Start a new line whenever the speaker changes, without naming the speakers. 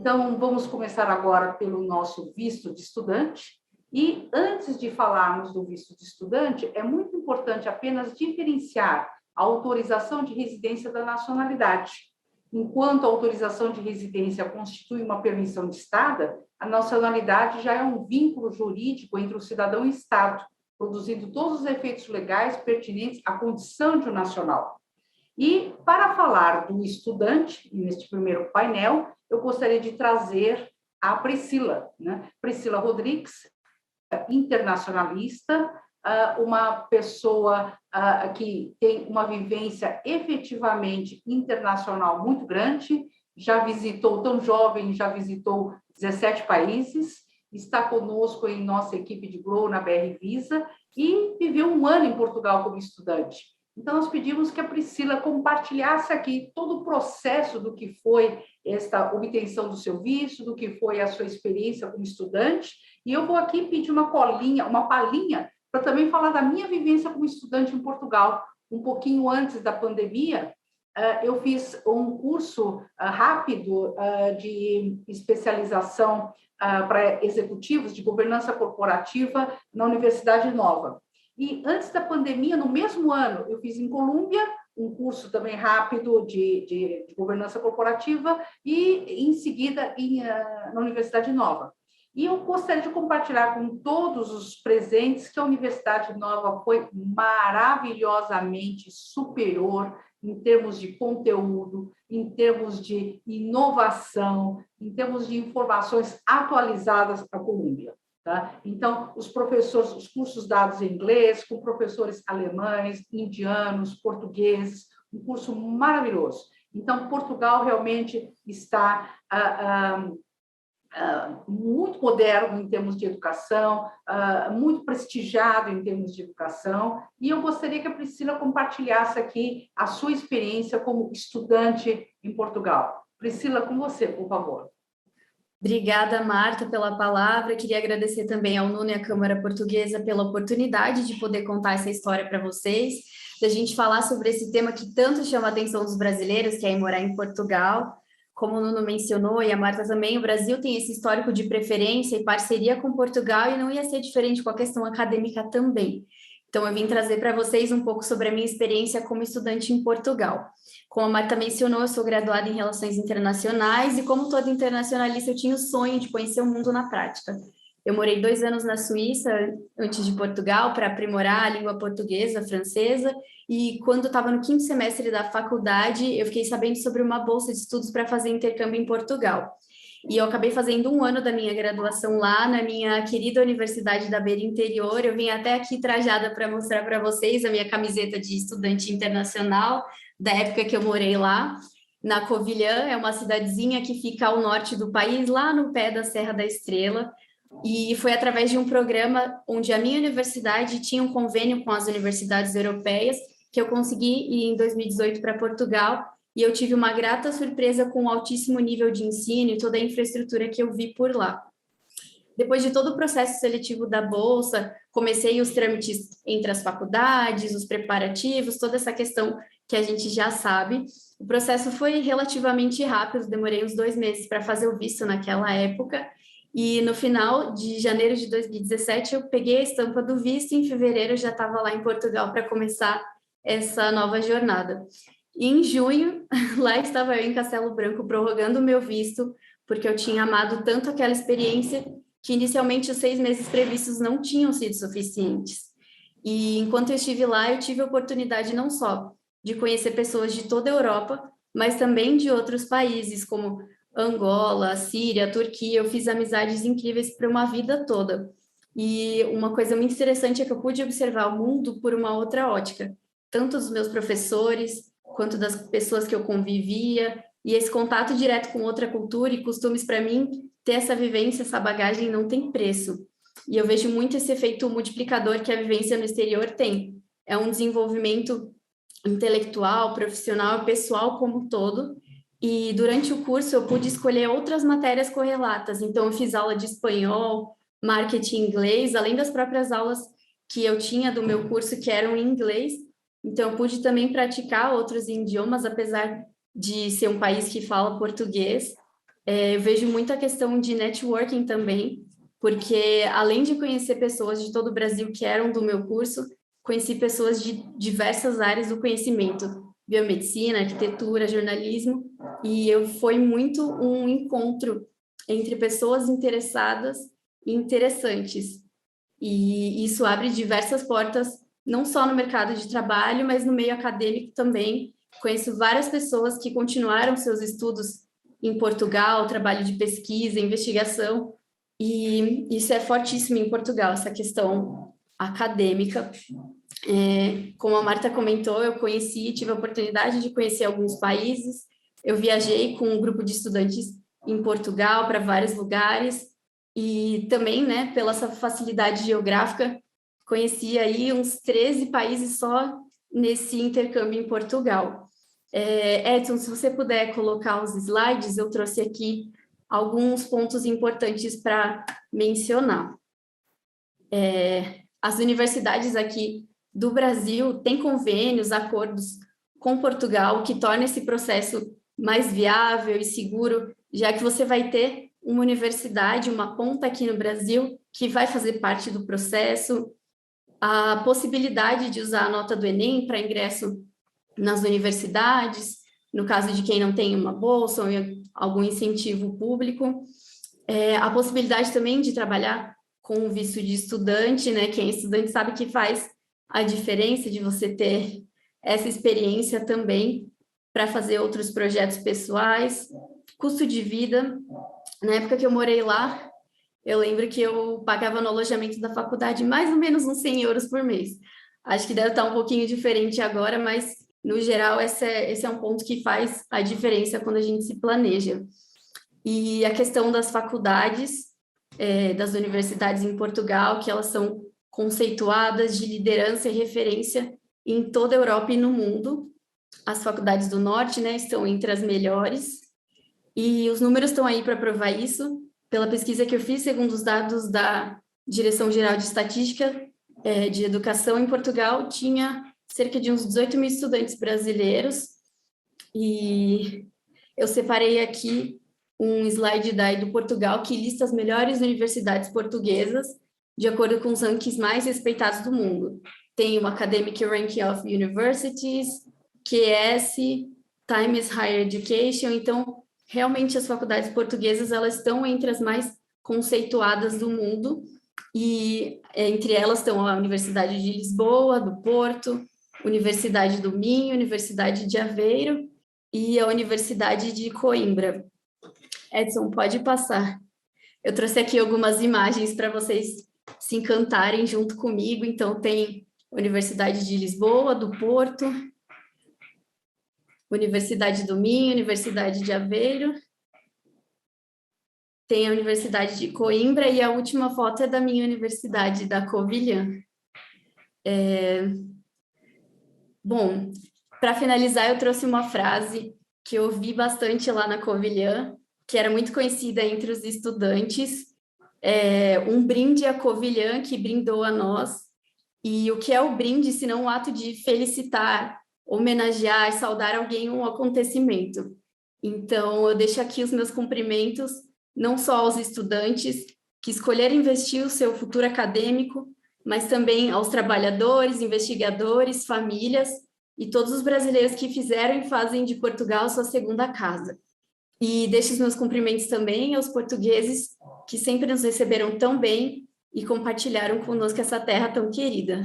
Então, vamos começar agora pelo nosso visto de estudante. E antes de falarmos do visto de estudante, é muito importante apenas diferenciar a autorização de residência da nacionalidade. Enquanto a autorização de residência constitui uma permissão de estada, a nacionalidade já é um vínculo jurídico entre o cidadão e o Estado, produzindo todos os efeitos legais pertinentes à condição de um nacional. E, para falar do estudante, neste primeiro painel, eu gostaria de trazer a Priscila, né? Priscila Rodrigues, internacionalista, uma pessoa que tem uma vivência efetivamente internacional muito grande, já visitou, tão jovem, já visitou 17 países, está conosco em nossa equipe de Grow na BR Visa e viveu um ano em Portugal como estudante. Então, nós pedimos que a Priscila compartilhasse aqui todo o processo do que foi esta obtenção do seu visto, do que foi a sua experiência como estudante, e eu vou aqui pedir uma palhinha, para também falar da minha vivência como estudante em Portugal. Um pouquinho antes da pandemia, eu fiz um curso rápido de especialização para executivos de governança corporativa na Universidade Nova. E antes da pandemia, no mesmo ano, eu fiz em Colômbia um curso também rápido de governança corporativa e, em seguida, na Universidade Nova. E eu gostaria de compartilhar com todos os presentes que a Universidade Nova foi maravilhosamente superior em termos de conteúdo, em termos de inovação, em termos de informações atualizadas à Colômbia. Tá? Então, os professores, os cursos dados em inglês, com professores alemães, indianos, portugueses, um curso maravilhoso. Então, Portugal realmente está muito moderno em termos de educação, muito prestigiado em termos de educação, e eu gostaria que a Priscila compartilhasse aqui a sua experiência como estudante em Portugal. Priscila, com você, por favor.
Obrigada, Marta, pela palavra. Queria agradecer também ao Nuno e à Câmara Portuguesa pela oportunidade de poder contar essa história para vocês, da gente falar sobre esse tema que tanto chama a atenção dos brasileiros, que é ir morar em Portugal. Como o Nuno mencionou, e a Marta também, o Brasil tem esse histórico de preferência e parceria com Portugal, e não ia ser diferente com a questão acadêmica também. Então, eu vim trazer para vocês um pouco sobre a minha experiência como estudante em Portugal. Como a Marta mencionou, eu sou graduada em Relações Internacionais e, como toda internacionalista, eu tinha o sonho de conhecer o mundo na prática. Eu morei 2 anos na Suíça, antes de Portugal, para aprimorar a língua portuguesa, francesa, e quando estava no 5º semestre da faculdade, eu fiquei sabendo sobre uma bolsa de estudos para fazer intercâmbio em Portugal. E eu acabei fazendo 1 ano da minha graduação lá, na minha querida Universidade da Beira Interior. Eu vim até aqui trajada para mostrar para vocês a minha camiseta de estudante internacional, da época que eu morei lá, na Covilhã, é uma cidadezinha que fica ao norte do país, lá no pé da Serra da Estrela, e foi através de um programa onde a minha universidade tinha um convênio com as universidades europeias que eu consegui ir em 2018 para Portugal, e eu tive uma grata surpresa com o altíssimo nível de ensino e toda a infraestrutura que eu vi por lá. Depois de todo o processo seletivo da Bolsa, comecei os trâmites entre as faculdades, os preparativos, toda essa questão que a gente já sabe. O processo foi relativamente rápido, demorei uns 2 meses para fazer o visto naquela época, e no final de janeiro de 2017 eu peguei a estampa do visto e em fevereiro eu já estava lá em Portugal para começar essa nova jornada. E em junho, lá estava eu em Castelo Branco prorrogando o meu visto, porque eu tinha amado tanto aquela experiência que inicialmente os 6 meses previstos não tinham sido suficientes. E enquanto eu estive lá, eu tive a oportunidade não só de conhecer pessoas de toda a Europa, mas também de outros países, como Angola, Síria, Turquia. Eu fiz amizades incríveis para uma vida toda. E uma coisa muito interessante é que eu pude observar o mundo por uma outra ótica, tanto dos meus professores, quanto das pessoas que eu convivia, e esse contato direto com outra cultura e costumes, para mim, ter essa vivência, essa bagagem não tem preço. E eu vejo muito esse efeito multiplicador que a vivência no exterior tem. É um desenvolvimento intelectual, profissional e pessoal como um todo. E durante o curso eu pude escolher outras matérias correlatas. Então eu fiz aula de espanhol, marketing inglês, além das próprias aulas que eu tinha do meu curso que eram em inglês. Então eu pude também praticar outros idiomas, apesar de ser um país que fala português. Eu vejo muita questão de networking também, porque além de conhecer pessoas de todo o Brasil que eram do meu curso, conheci pessoas de diversas áreas do conhecimento, biomedicina, arquitetura, jornalismo, e foi muito um encontro entre pessoas interessadas e interessantes. E isso abre diversas portas, não só no mercado de trabalho, mas no meio acadêmico também. Conheço várias pessoas que continuaram seus estudos em Portugal, trabalho de pesquisa, investigação, e isso é fortíssimo em Portugal, essa questão acadêmica. Como a Marta comentou, eu tive a oportunidade de conhecer alguns países, eu viajei com um grupo de estudantes em Portugal para vários lugares, e também, né, pela essa facilidade geográfica, conheci aí uns 13 países só nesse intercâmbio em Portugal. Edson, se você puder colocar os slides, eu trouxe aqui alguns pontos importantes para mencionar. As universidades aqui do Brasil têm convênios, acordos com Portugal, que torna esse processo mais viável e seguro, já que você vai ter uma universidade, uma ponta aqui no Brasil, que vai fazer parte do processo, a possibilidade de usar a nota do Enem para ingresso nas universidades, no caso de quem não tem uma bolsa ou algum incentivo público, a possibilidade também de trabalhar com o visto de estudante, né? Quem é estudante sabe que faz a diferença de você ter essa experiência também para fazer outros projetos pessoais, custo de vida. Na época que eu morei lá, eu lembro que eu pagava no alojamento da faculdade mais ou menos uns 100 euros por mês. Acho que deve estar um pouquinho diferente agora, mas, no geral, esse é um ponto que faz a diferença quando a gente se planeja. E a questão das faculdades, das universidades em Portugal, que elas são conceituadas de liderança e referência em toda a Europa e no mundo. As faculdades do Norte, né, estão entre as melhores, e os números estão aí para provar isso. Pela pesquisa que eu fiz, segundo os dados da Direção-Geral de Estatística de Educação em Portugal, tinha cerca de uns 18 mil estudantes brasileiros, e eu separei aqui um slide do Portugal que lista as melhores universidades portuguesas de acordo com os rankings mais respeitados do mundo. Tem o Academic Ranking of Universities, QS, Times Higher Education. Então, realmente as faculdades portuguesas elas estão entre as mais conceituadas do mundo, e entre elas estão a Universidade de Lisboa, do Porto, Universidade do Minho, Universidade de Aveiro e a Universidade de Coimbra. Edson, pode passar. Eu trouxe aqui algumas imagens para vocês se encantarem junto comigo. Então, tem Universidade de Lisboa, do Porto, Universidade do Minho, Universidade de Aveiro, tem a Universidade de Coimbra, e a última foto é da minha universidade, da Covilhã. Bom, para finalizar, eu trouxe uma frase que eu ouvi bastante lá na Covilhã, que era muito conhecida entre os estudantes, um brinde à Covilhã que brindou a nós. E o que é o brinde, se não o ato de felicitar, homenagear, saudar alguém um acontecimento? Então, eu deixo aqui os meus cumprimentos, não só aos estudantes que escolheram investir o seu futuro acadêmico, mas também aos trabalhadores, investigadores, famílias e todos os brasileiros que fizeram e fazem de Portugal sua segunda casa. E deixo os meus cumprimentos também aos portugueses que sempre nos receberam tão bem e compartilharam conosco essa terra tão querida.